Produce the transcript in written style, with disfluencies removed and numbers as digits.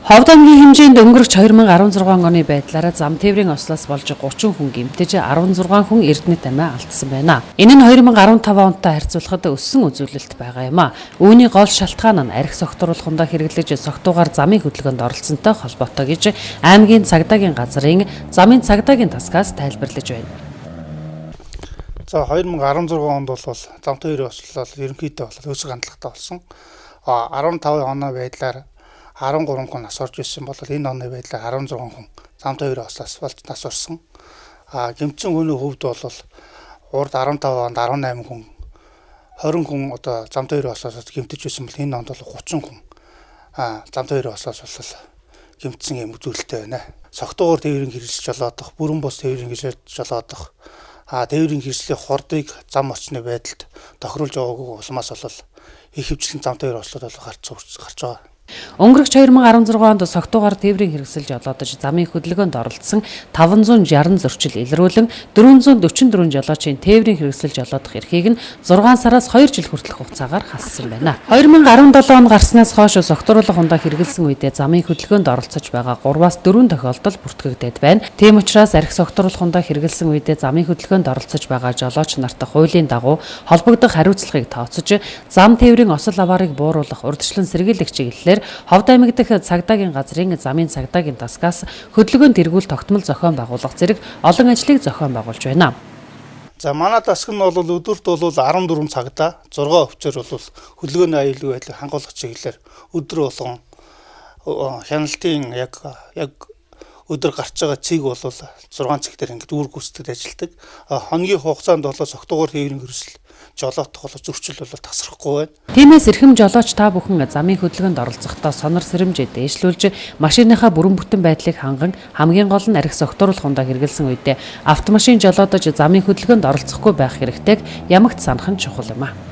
Ховд аймгийн хэмжээнд өнгөрөх 2016 оны байдлаараа зам тээврийн ослоос болж 30 хүн гэмтэж 16 хүн эрдэнэт амиа алдсан байна. Энэ нь 2015 онтой харьцуулахад өссөн үзүүлэлт байгаа юм а. Үүний гол шалтгаан нь архи согтруулахундаа хэрэглэж согтуугаар замын хөдөлгөөнд оролцсонтой холбоотой гэж аймгийн цагдаагийн газрын замын цагдаагийн тасгаас тайлбарлаж байна. За 2016 онд бол зам тээврийн ослол ерөнхийдөө өсөх хандлагатай болсон. 15 оны байдлаар 13 хүн нас орж ирсэн бол энэ оны байдлаар 16 хүн зам тээврийн ослоос болж нас орсон. Гэмтсэн хүний хувьд бол урд 15 онд 18 хүн 20 хүн одоо зам тээврийн ослоос гэмтэж байсан бол энэ онд бол 30 хүн зам тээврийн ослоос бол гэмтсэн юм үзүүлэлттэй байна. Согтуугаар тээврийн хэрэгжилж жолоодох, бүрэн бус тээврийн хэрэгжилж жолоодох, тээврийн хэрэгслийн хордыг зам орчны байдалд тохируулж байгаагүй улмаас бол их хвчлэн зам тээврийн ослоод гарч байгаа. Өнгөрөх 2016 онд согтуугаар тээврийн хэрэгсэл жолоодож замын хөдөлгөөнд оролцсон 560 зөрчил илрүүлэн 444 жолоочийн тээврийн хэрэгсэл жолоодох эрхийг нь 6 сараас 2 жил хүртэлх хугацаагаар хассан байна. 2017 он гарснаас хойш согтууруулах ундаа хэрэгэлсэн үедээ замын хөдөлгөөнд оролцож байгаа 3-аас 4 тохиолдол бүртгэгдээд байна. Тийм учраас архи согтууруулах ундаа хэрэгэлсэн үедээ замын хөдөлгөөнд оролцож байгаа жолооч нарт хуулийн дагуу холбогдох хариуцлагыг тооцож зам тээврийн осол аваарыг бууруулах урьдчилан сэргийлэх чиглэлээр Ховд аймаг дахь цагдаагийн газрын замын цагдаагийн тасгаас хөдөлгөөнд эргүүл тогтмол зохион байгуулах зэрэг олон ажлыг зохион байгуулж байна. За манай тасаг нь бол өдөрт бол 14 цагдаа 6 өвчөр бол хөдөлгөөний аюулгүй байдлыг хангуулах чиглэлээр өдөр болгон хяналтын яг өдөр гарч байгаа цэг бол 6 цаг дээр ингээд үүрэг гүйцэтгэж ажилладаг. Хоногийн хугацаанд бол согтуугаар тээврийн хэрэгсэл жолоодох бол зөрчил бол тасрахгүй байна. Тиймээс эрхэм жолооч та бүхэн замын хөдөлгөөнд оролцохдоо сонор сэрэмжээ дээшлүүлж машиныхаа бүрэн бүтэн байдлыг ханган хамгийн гол нь архи согтууруулах ундаа хэрэгэлсэн үедээ автомашин жолоодож замын хөдөлгөөнд оролцохгүй байх хэрэгтэйг ямагт санах нь чухал юм а.